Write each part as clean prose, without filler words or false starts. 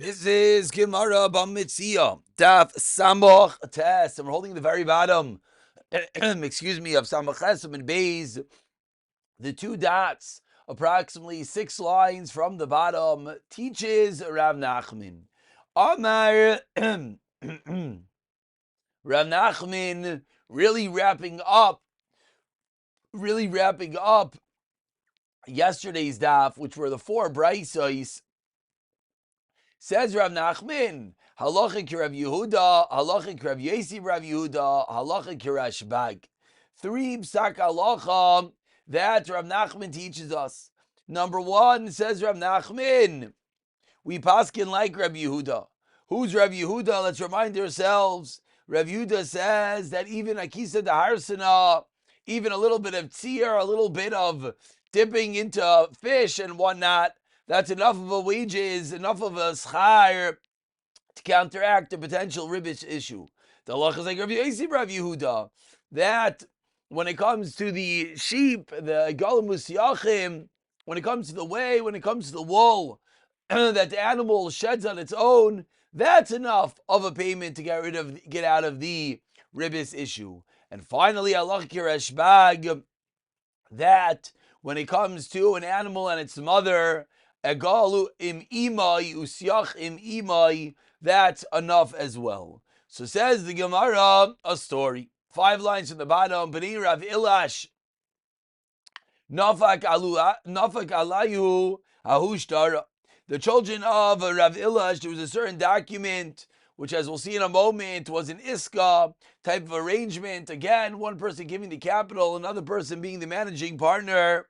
This is Gemara Metziah, Daf Samoch Tes, and we're holding the very bottom, excuse me, of Samoch Chesam and Beis, the two dots, approximately 6 lines from the bottom, teaches Rav Nachman. Amar Rav Nachman, really wrapping up yesterday's daf, which were the 4 braisos. Says Rav Nachman, halachic Rav Yehuda, halachic Rav Yosef Rav Yehuda, halachic Rashbag. 3 psak halacha that Rav Nachman teaches us. Number 1, says Rav Nachman, we paskin like Rav Yehuda. Who's Rav Yehuda? Let's remind ourselves. Rav Yehuda says that even akisa daharsana, even a little bit of tzir, a little bit of dipping into fish and whatnot, that's enough of a wages, enough of a schar to counteract a potential ribbish issue. The halacha is like Rav Yosef Rav Yehuda, that when it comes to the sheep, the galim musiyachim, when it comes to the whey, when it comes to the wool that the animal sheds on its own, that's enough of a payment to get out of the ribbish issue. And finally, halacha kireshbag, that when it comes to an animal and its mother, egalu im imai usyach im imai, that's enough as well. So says the Gemara, a story. 5 lines from the bottom. Bnei Rav Ilash nafak alayu ahushtara. The children of Rav Ilash, there was a certain document, which, as we'll see in a moment, was an iska type of arrangement. Again, one person giving the capital, another person being the managing partner.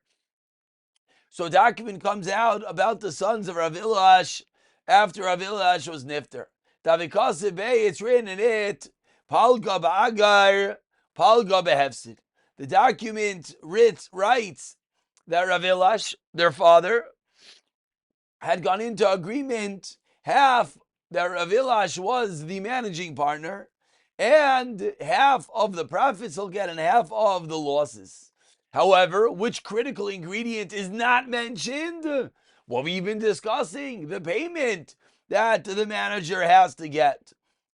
So a document comes out about the sons of Rav Ilash after Rav Ilash was nifter. It's written in it, Palga ba'agar, Palga behefsid. The document writes that Rav Ilash, their father, had gone into agreement, half that Rav Ilash was the managing partner, and half of the profits he'll get and half of the losses. However, which critical ingredient is not mentioned? What we've been discussing, the payment that the manager has to get.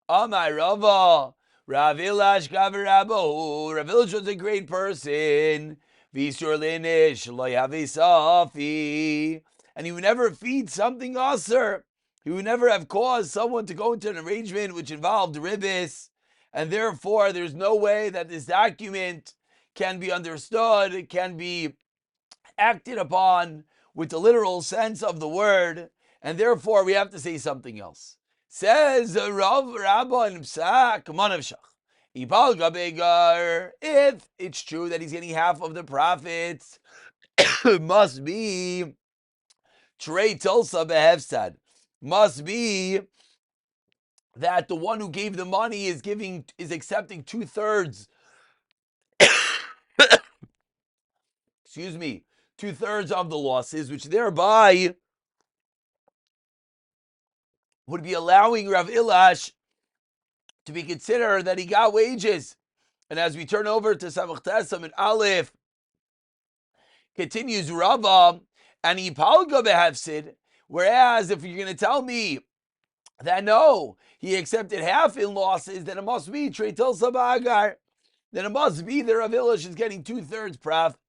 Amai Rava, Rav Ilash Gavirabahu. Rav Ilash was a great person. Visur linish lo yavisafi. And he would never feed something usher. He would never have caused someone to go into an arrangement which involved ribbis. And therefore, there's no way that this document can be understood, it can be acted upon with the literal sense of the word, and therefore we have to say something else. Says Rav Rabba in Psak, Manavshach. If it's true that he's getting half of the profits, it must be Trey Tulsa Behevstad. Must be that the one who gave the money is accepting 2/3. Excuse me, 2/3 of the losses, which thereby would be allowing Rav Ilash to be considered that he got wages. And as we turn over to Samach Tesam and Aleph, continues Rava, and he palga behefsid. Whereas if you're going to tell me that no, he accepted half in losses, then it must be Treitel Sabagar. Then it must be that Rav Ilash is getting 2/3 profits.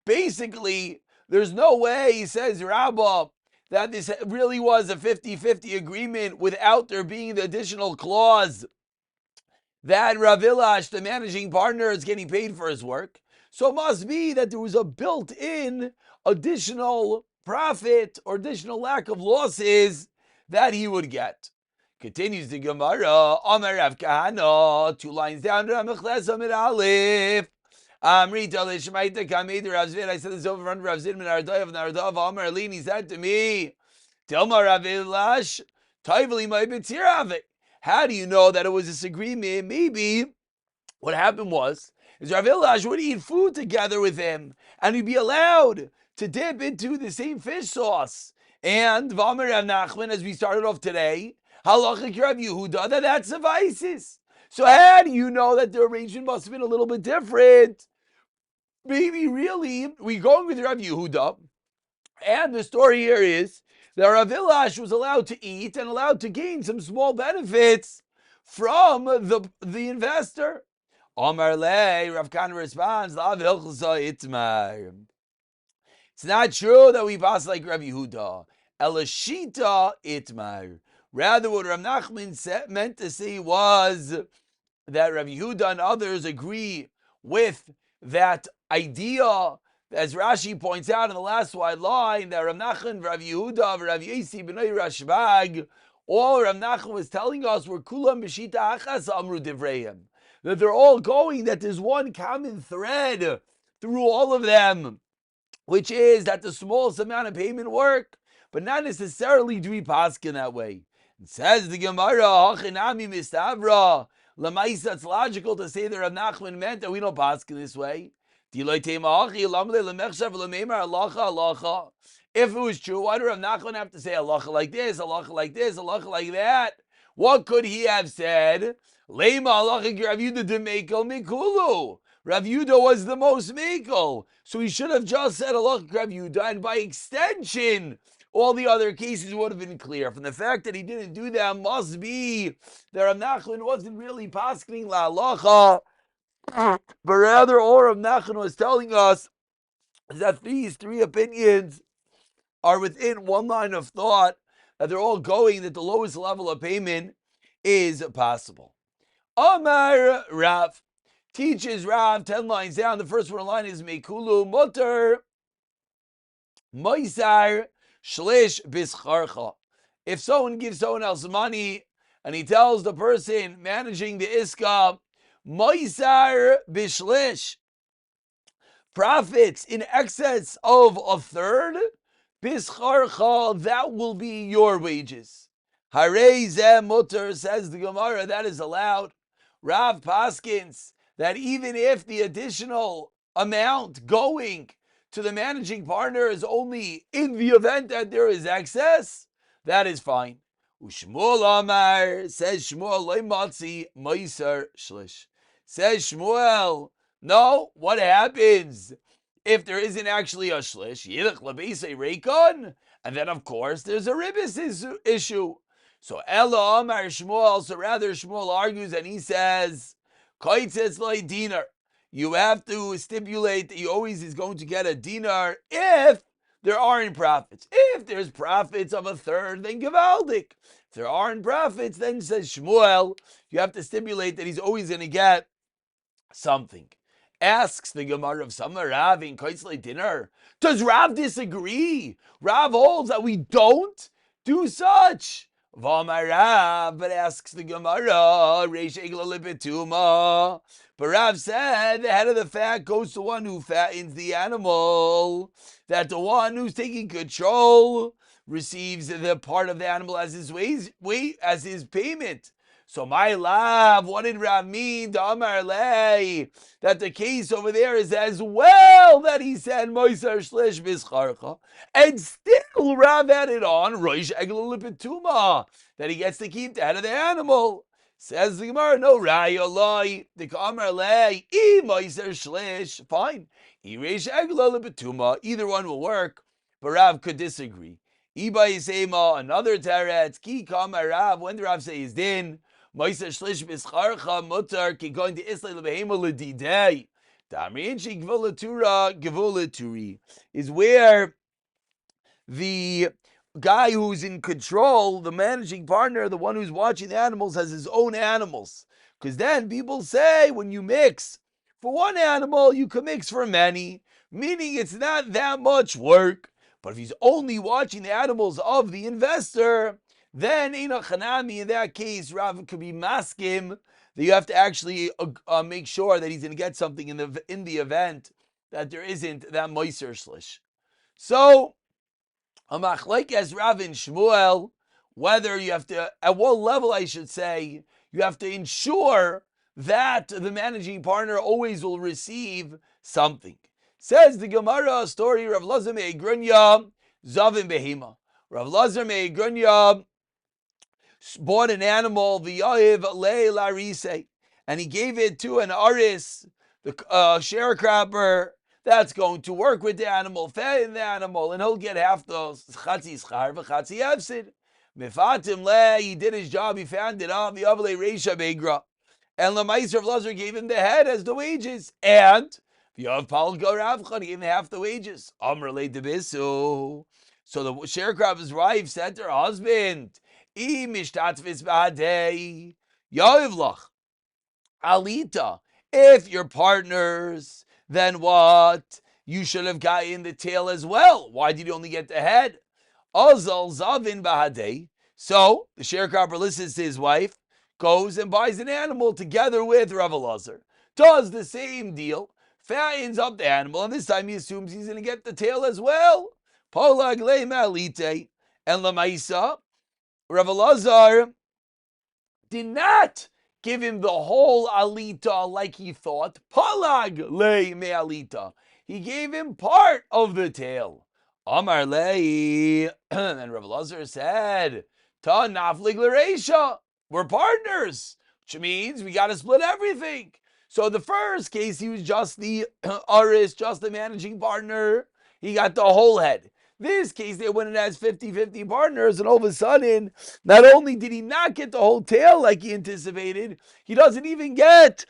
Basically, there's no way, he says Rabbah, that this really was a 50-50 agreement without there being the additional clause that Rav Ilash, the managing partner, is getting paid for his work. So it must be that there was a built-in additional profit or additional lack of losses that he would get. Continues the Gemara, Amar Rav Kahana, 2 lines down, Ramach Lesam Aleph. I said this over under Rav Zid Menardav Nardav Amar Alin. He said to me, Dilma Rav Ilash, Taivali my Bitzirave. How do you know that it was this agreement? Maybe what happened was Rav Ilash would eat food together with him, and he'd be allowed to dip into the same fish sauce. And V'amar Rav Nachman, as we started off today, Halachik Rav Yehuda, that suffices. So how do you know that the arrangement must have been a little bit different? Maybe really we're going with Rav Yehuda, and the story here is that Rav Ilash was allowed to eat and allowed to gain some small benefits from the investor. Omar Le, Rav Kana responds, it's not true that we pass like Rav Yehuda. Elashita itmar. Rather, what Rav Nachman meant to say was that Rav Yehuda and others agree with that idea, as Rashi points out in the last wide line, that Rav Nachman, Rav Yehuda, Rav Yesi, B'nai Rashbag, all Rav Nachman was telling us were Kulam B'shita Achas Amru Divrayim. That they're all going, that there's one common thread through all of them, which is that the smallest amount of payment work, but not necessarily do we paskin that way. It says the Gemara, Hachinami Mistavra, Lamaisa, it's logical to say that Rav Nachman meant that we don't paskin this way. If it was true, why do Rav Nachman have to say halacha like this, halacha like this, halacha like that? What could he have said? Lema halacha Rav Yehuda demekel mikulu. Rav Yehuda was the most mekel, so he should have just said halacha Rav Yehuda, and by extension, all the other cases would have been clear. From the fact that he didn't do that must be that Rav Nachman wasn't really paskening la halacha, but rather all Rav Nachman was telling us is that these three opinions are within one line of thought, that they're all going that the lowest level of payment is possible. Amar Rav teaches Rav 10 lines down. The first one line is Mekulu Mutter Moisar Shlish Bischarcha. If someone gives someone else money and he tells the person managing the Iska, Moisar Bishlish, profits in excess of a third, Bischarcha, that will be your wages. Harei zeh mutter, says the Gemara, that is allowed. Rav Paskins, that even if the additional amount going to the managing partner is only in the event that there is excess, that is fine. Ushmuel Amar, says Shmuel, loy matzi meiser shlish. Says Shmuel, no, what happens if there isn't actually a shlish? Yidach labese reikon, and then of course there's a ribis issue. So Ella Amar Shmuel, so rather Shmuel argues and he says, Koitzes loy dinar. You have to stipulate that he always is going to get a dinar if there aren't profits. If there's profits of a third, then Gevaldik. If there aren't profits, then says Shmuel, you have to stipulate that he's always going to get something. Asks the Gemara of Samar Rav in Koitzle dinner. Does Rav disagree? Rav holds that we don't do such. V'amar, but asks the Gemara, Reish Egla Lipetuma. But Rav said the head of the fat goes to one who fattens the animal, that the one who's taking control receives the part of the animal as his as his payment. So my love, what did Rav mean? That the case over there is as well that he said Moisar Shlish Bischarcha, and still Rav added on Roish Egel Lipetuma, that he gets to keep the head of the animal. Says the Gemara, no Raya Loi, the Kamar Lei, E Moisar Shlish, fine. E Reish Egel Lipetuma, either one will work, but Rav could disagree. Iba Yisema, another teretz, Ki Kamar Rav, when did Rav say his din? Moisar Shlish Bischarcha Mutter ki going to Islay Lebehema Ledidei. Damrinchi Gvulaturi is where the guy who's in control, the managing partner, the one who's watching the animals, has his own animals. Because then people say when you mix for one animal, you can mix for many, meaning it's not that much work. But if he's only watching the animals of the investor, then in that case, Rav could be maskim that you have to actually make sure that he's going to get something in the event that there isn't that moiser shlish. So, like as Rav and Shmuel, whether you have to, at what level I should say, you have to ensure that the managing partner always will receive something. Says the Gemara story, Rav Lazar Me'egrunya, Zavim Behema. Rav Lazar Me'egrunya bought an animal, v'yahiv le larise, and he gave it to an aris, the sharecropper, that's going to work with the animal, fatten the animal, and he'll get half the chatzi schar v'chatzi hefsid. Mifatim le, he did his job, he found it up, the avle reisha begra. And Lamaiser of Lazar gave him the head as the wages. And V'yav Paul go Ravchan, he gave him half the wages. Amr le debisu. So the sharecropper's wife said to her husband, I mishtatvis b'hadei, Yavlach, Alita, if you're partners, then what? You should have gotten the tail as well. Why did you only get the head? Ozal Zavin Bahadei. So the sharecropper listens to his wife, goes and buys an animal together with Rav Elazar, does the same deal, fattens up the animal, and this time he assumes he's going to get the tail as well. Polag le malite, and Lamaisa, Rav Elazar did not give him the whole alita like he thought. Palag le me alita. He gave him part of the tail. Amar le. And Rav Elazar said, Ta naflig l'reisha. We're partners, which means we got to split everything. So the first case, he was just the aris, just the managing partner. He got the whole head. This case, they went in as 50-50 partners, and all of a sudden, not only did he not get the whole tail like he anticipated, he doesn't even get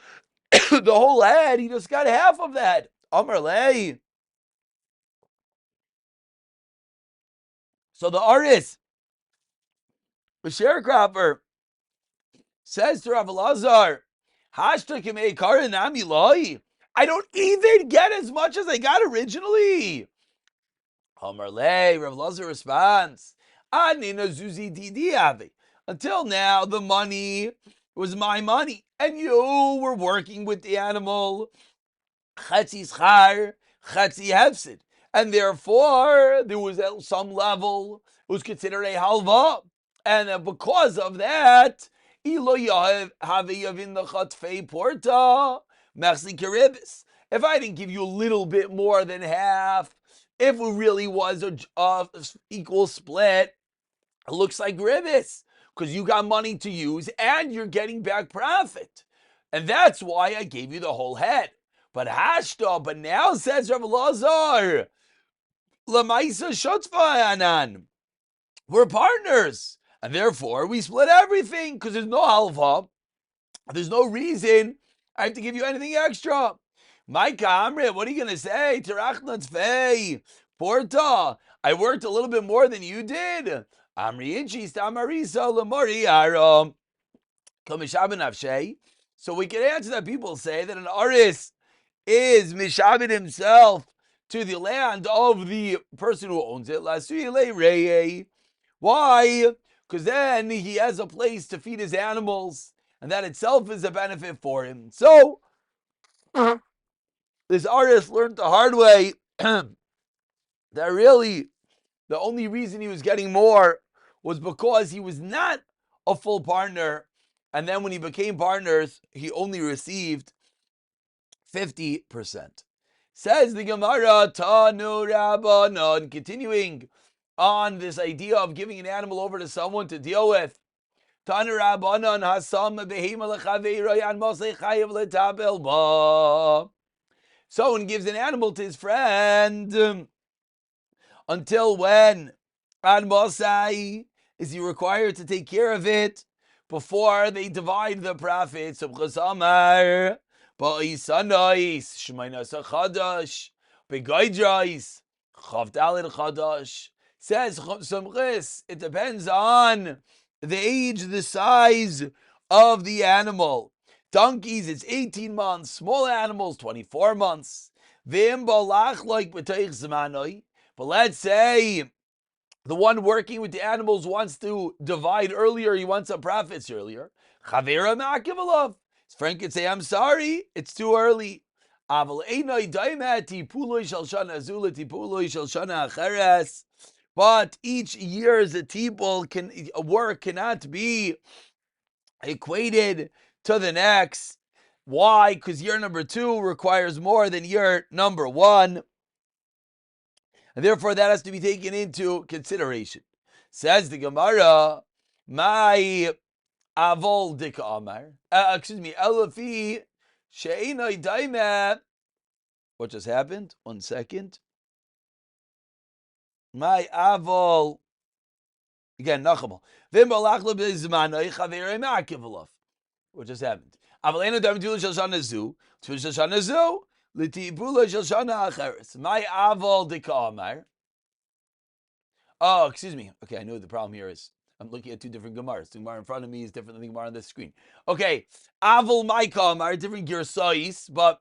the whole head. He just got half of that. Amar lei. So the aris, the sharecropper, says to Rav Elazar, I don't even get as much as I got originally. Amar lei, Rav Elazar responds, until now, the money was my money, and you were working with the animal. Chatzi schar, chatzi hefsid. And therefore, there was at some level, it was considered a halva. And because of that, if I didn't give you a little bit more than half, if it really was a equal split, it looks like ribis, because you got money to use and you're getting back profit. And that's why I gave you the whole head. But now says Rav Elazar, Lamaisa Shutzva Anan. We're partners. And therefore we split everything because there's no halva. There's no reason I have to give you anything extra. My kamre, what are you going to say? Terachnat fei. Porta, I worked a little bit more than you did. Amri inchi stamarisa lamori aram. Komishabin avshei. So we can answer that people say that an aris is mishabit himself to the land of the person who owns it. Why? Because then he has a place to feed his animals, and that itself is a benefit for him. So this artist learned the hard way that really the only reason he was getting more was because he was not a full partner, and then when he became partners, he only received 50%. Says the Gemara, Tanu Rabbanon, continuing on this idea of giving an animal over to someone to deal with. Tanu Rabbanon hasam behema lechaveiro yan mosei chayev letabel ba. Someone gives an animal to his friend until when? Ad mosai, is he required to take care of it before they divide the profits of Chasamar? Ba'isanais, Shemainasa Chadash, Begaidrais, Chavdalid Chadash. Says Samchis, it depends on the age, the size of the animal. Donkeys, it's 18 months. Small animals, 24 months. Vim balach like b'teich zmanoi. But let's say the one working with the animals wants to divide earlier. He wants some profits earlier. Chavera ma'akivalov. His friend could say, I'm sorry, it's too early. But each year's work cannot be equated to the next. Why? Because year number 2 requires more than year number 1. And therefore that has to be taken into consideration. Says the Gemara, my avol dika amar. Elafi she'inoi daima What just happened? 1 second. My avol. Again, Nachamal. What just happened? Avalena Davidula Shashana Zu, Shashana Zu, Litibula Shashana Acheres. My avol de Kamar. Oh, excuse me. Okay, I know what the problem here is. I'm looking at two different Gemaras. The Gemara in front of me is different than the Gemara on this screen. Okay, Avol my Kamar, different Girsais, but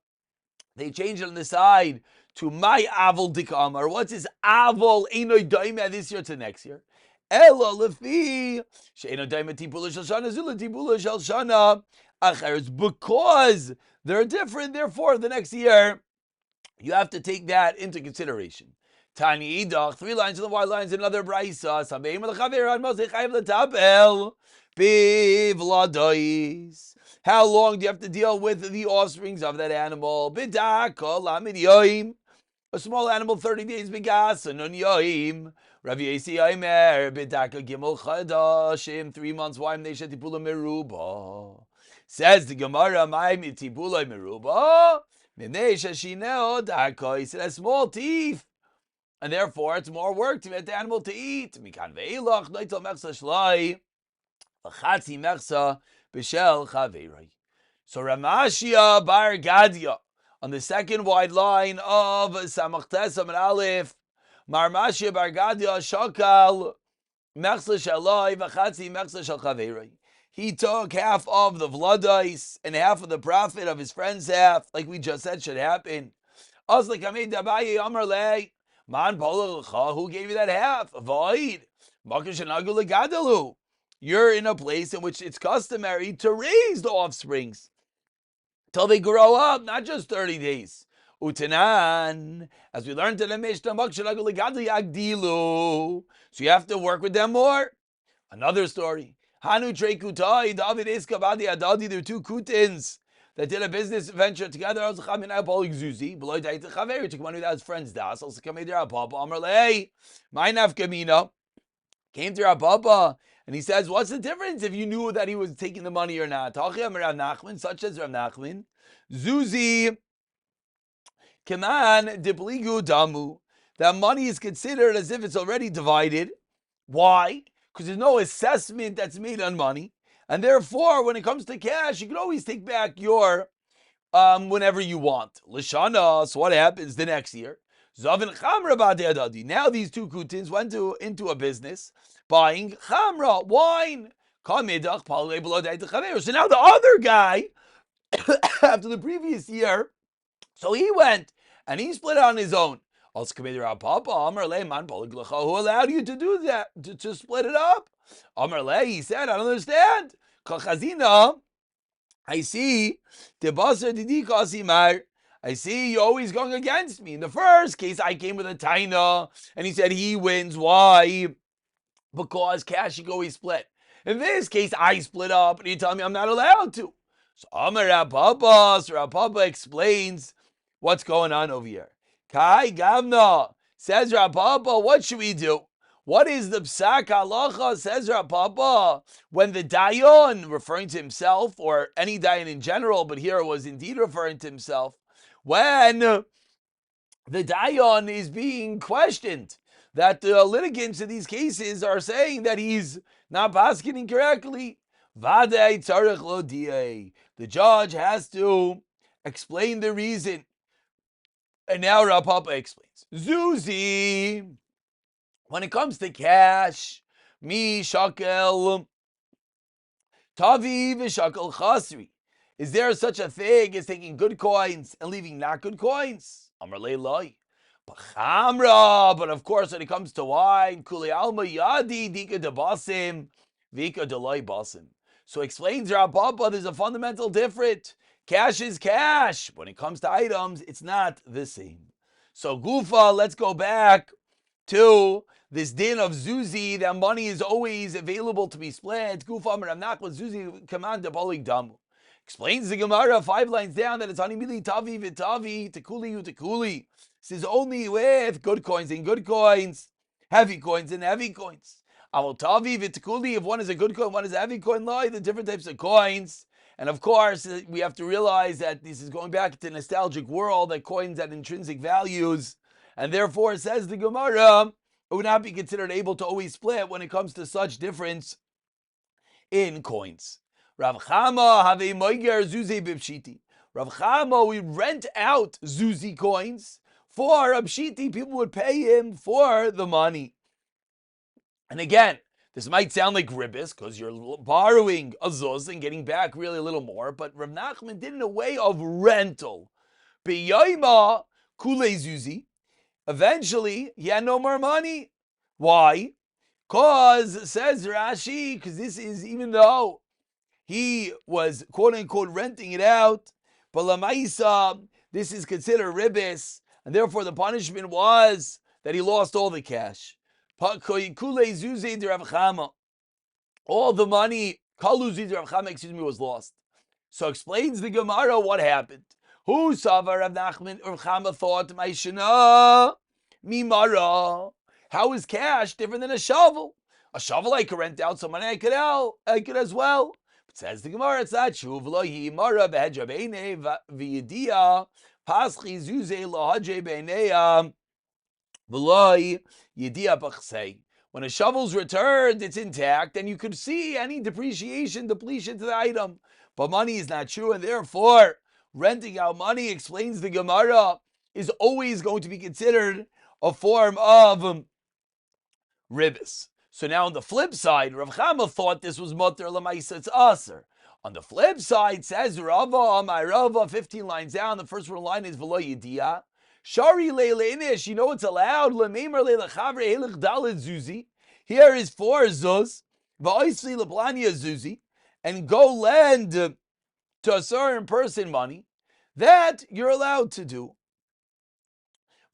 they changed it on the side to my Avol Dikamar. What's his Avol Einoy Daima this year to next year? Ella Lefi Sheino Daima Tipula Shalshana Zula Tipula Shalshana Acheres, because they're different. Therefore, the next year you have to take that into consideration. Tani Idach, 3 lines in the white lines, another Braisa. Sameim Lechaver on Moshe Chayav Letabel Bivladois. How long do you have to deal with the offsprings of that animal? Bidaka Lamid Yoim. A small animal, 30 days bigas, and on Yoim. Rav Yesi Aimer, Bidaka Gimel Chadashim, 3 months. Why am they Shetipula Meruba? Says the Gemara, my Mitipula Meruba. It has small teeth, and therefore it's more work to get the animal to eat. So Ramashia Bar Gadia, on the second wide line of Samach Tesam and Aleph, Marmashia Bar Gadia Shakal Mechsa Shalai V'chatzi Mechsa Shal Chaverei. He took half of the vladais and half of the profit of his friend's half, like we just said should happen. Who gave you that half? Avoid. You're in a place in which it's customary to raise the offsprings till they grow up, not just 30 days. Utanan, as we learned in the Mishnah, so you have to work with them more. Another story. Hanu Trei Kutai, David Iskabadi Adadi, there were 2 Kutins that did a business venture together. Zuzi, took money without his friend's das. Also came to Rabba, Amarlei, my nafkamina, came to Rabba, and he says, what's the difference if you knew that he was taking the money or not? Tachim Rav Nachman, such as Rav Nachman, Zuzi, Keman, Dipligu Damu, that money is considered as if it's already divided. Why? Because there's no assessment that's made on money. And therefore, when it comes to cash, you can always take back your whenever you want. Lishana, so what happens the next year? Zavin Chamra Ba'adadi. Now these 2 Kutins went into a business buying Chamra, wine. So now the other guy, after the previous year, so he went and he split it on his own. Who allowed you to do that, to split it up? He said, I don't understand. I see I see you always going against me. In the first case, I came with a taina, and he said he wins. Why? Because cash should always split. In this case, I split up, and you tell me I'm not allowed to. So Amar Rapapa explains what's going on over here. Kai Gavna, says Rapapa, what should we do? What is the psak halacha? Says Rapapa, when the dayan, referring to himself, or any dayan in general, but here it was indeed referring to himself, when the dayan is being questioned, that the litigants in these cases are saying that he's not paskening correctly, the judge has to explain the reason. And now Rapapa explains. Zuzi, when it comes to cash, mi shakel tavi v'shakel chasri. Is there such a thing as taking good coins and leaving not good coins? Amar leiloi. But of course, when it comes to wine, kuli alma yadi dika de basim vika deloi basim. So explains Rapapa, there's a fundamental difference. Cash is cash. When it comes to items, it's not the same. So Gufa, let's go back to this din of Zuzi, that money is always available to be split. Gufa Rav Nachman Zuzi command Bolig Damu. Explains the Gemara 5 lines down that it's Hanimili Tavi Vitavi Tekuli Utekuli. This is only with good coins and good coins, heavy coins and heavy coins. Aval Tavi Vitekuli, if one is a good coin, one is a heavy coin, lie, the different types of coins. And of course, we have to realize that this is going back to nostalgic world, that coins had intrinsic values. And therefore, says the Gemara, it would not be considered able to always split when it comes to such difference in coins. Rav Chama have a moiger zuzi b'pshiti. Rav Chama, we rent out zuzi coins for a pshiti. People would pay him for the money. And again, this might sound like ribbis because you're borrowing a zuz and getting back really a little more, but Rav Nachman did in a way of rental. B'yoyma kulei zuzi. Eventually, he had no more money. Why? Because, says Rashi, because this is, even though he was quote-unquote renting it out, but lamaisa, this is considered ribbis, and therefore the punishment was that he lost all the cash. All the money, was lost. So explains the Gemara what happened. Who Savar Rav Nachman or Chama thought Maishana Mimara? How is cash different than a shovel? A shovel I could rent out, so money I could as well. But says the Gemara, it's not true. V'lo yimara behedra beinei v'yidia paschi zuzei lahadre beinei v'lo yidia b'chsei. When a shovel's returned, it's intact, and you could see any depletion to the item. But money is not true, and therefore renting out money, explains the Gemara, is always going to be considered a form of ribbis. So now on the flip side, Rav Chama thought this was mutter l'maisa, it's aser. On the flip side, says Rava, Amai Rava, 15 lines down, the first line is v'lo yidia. Shari le'le'inish, you know it's allowed, le'meimer le'lechavre helich dalet zuzi. Here is 4 zuz, v'oisli le'plania zuzi, and go lend to a certain person money, that you're allowed to do.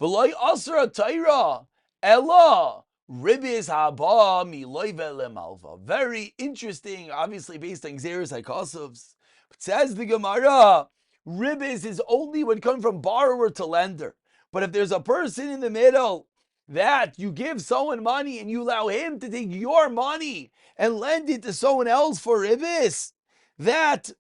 V'loi asra taira, ella, ribis haba miloive lemalva. Very interesting, obviously based on Xeris Haikosovs. But says the Gemara, ribis is only when come from borrower to lender. But if there's a person in the middle that you give someone money and you allow him to take your money and lend it to someone else for ribis, that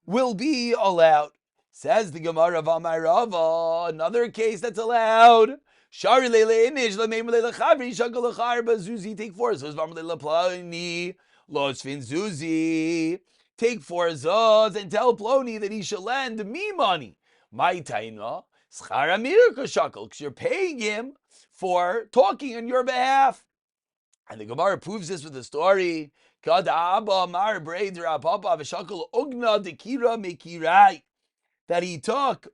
will be allowed. Says the Gemara of Amai Rava, another case that's allowed. Shari leile inish lemeim leile chavri shakal lecharba zuzi, take 4 zuz vam leile ploni los fin zuzi, take 4 zuz and tell Ploni that he shall lend me money. My taina schara mirka shakal, because you're paying him for talking on your behalf. And the Gemara proves this with a story. That he took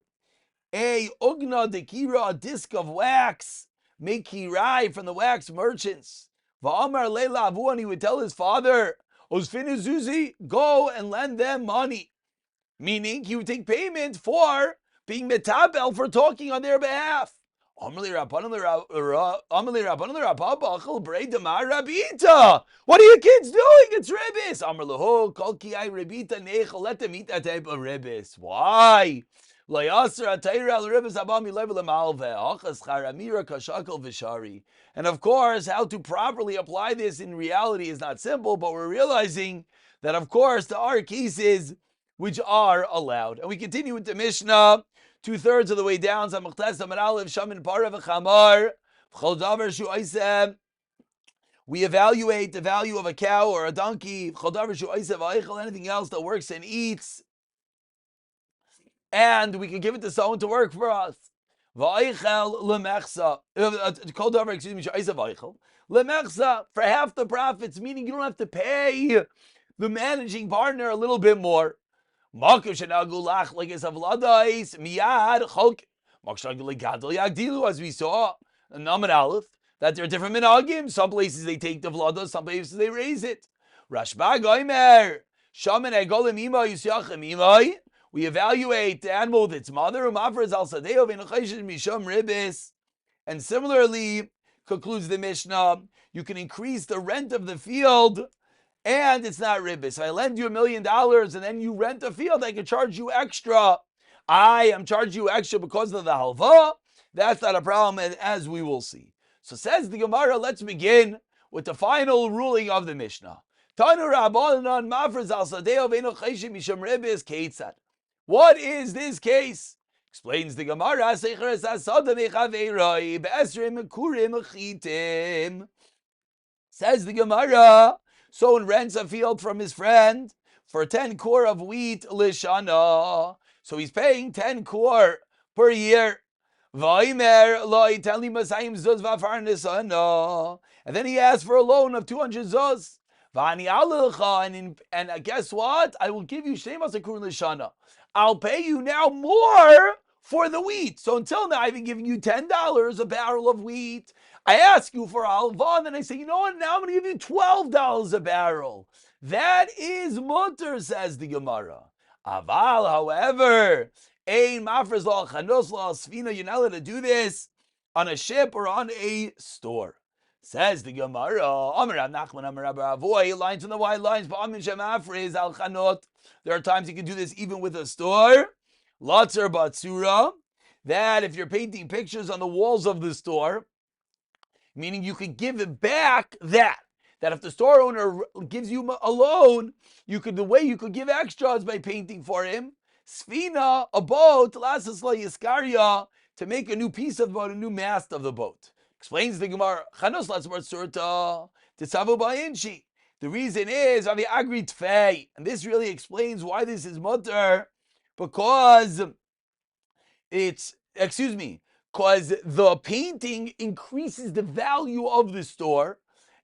a ugna dekira, a disc of wax, mekirai, from the wax merchants. Va'amar le'lavu, and he would tell his father, Osfinu Zuzi, go and lend them money. Meaning he would take payment for being metabel, for talking on their behalf. What are you kids doing? It's ribbis. Let them eat that type of ribbis. Why? And of course, how to properly apply this in reality is not simple, but we're realizing that, of course, there are cases which are allowed. And we continue with the Mishnah, 2/3 of the way down. We evaluate the value of a cow or a donkey, anything else that works and eats, and we can give it to someone to work for us. For half the profits, meaning you don't have to pay the managing partner a little bit more. As we saw, Naman Aleph, that there are different minhagim. Some places they take the vlada, some places they raise it. Rashba Goimer, Shaman Egolim Ima Yusyachem Imai. We evaluate the animal with its mother, and similarly, concludes the Mishnah, you can increase the rent of the field, and it's not ribbis. If I lend you $1 million and then you rent a field, I can charge you extra. I am charging you extra because of the halva. That's not a problem, as we will see. So says the Gemara, let's begin with the final ruling of the Mishnah. What is this case? Explains the Gemara. Says the Gemara, someone rents a field from his friend for 10 kor of wheat lishana. So he's paying 10 kor per year. And then he asked for a loan of 200 zuz. And guess what? I will give you shneimasa kur lishana. I'll pay you now more for the wheat. So until now, I've been giving you $10 a barrel of wheat. I ask you for halva, and then I say, you know what? Now I'm going to give you $12 a barrel. That is mutter, says the Gemara. Aval, however, ein mafrez lo chanos lo sfina. You're not allowed to do this on a ship or on a store. Says the Gemara. Amar Rav Nachman, Amar Rabbi Avoy, lines on the white lines. But Amin Shem Afrez al chanot. There are times you can do this even with a store. Latzer batsura. That if you're painting pictures on the walls of the store, meaning you could give it back that if the store owner gives you a loan, the way you could give extras by painting for him. Sfina, a boat, lasas la yiskaria, to make a new piece of the boat, a new mast of the boat. Explains the Gemara, chanos latzmar surta, tisavu ba'inchi. The reason is, avi agri tfei, and this really explains why this is mutter, because because the painting increases the value of the store,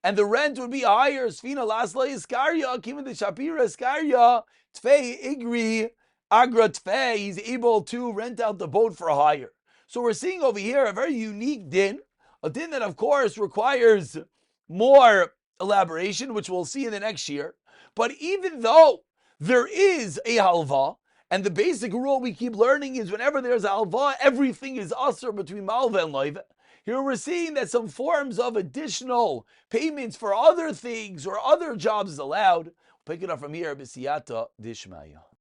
and the rent would be higher. Sfina lasla iskarya, kimin the shapira iskarya, tfei igri, agra tfei, he's able to rent out the boat for hire. So we're seeing over here a very unique din, a din that of course requires more elaboration, which we'll see in the next year. But even though there is a halva, and the basic rule we keep learning is whenever there's halva, everything is asur between malva and loiva. Here we're seeing that some forms of additional payments for other things or other jobs is allowed. We'll pick it up from here, b'siyata dishmaya.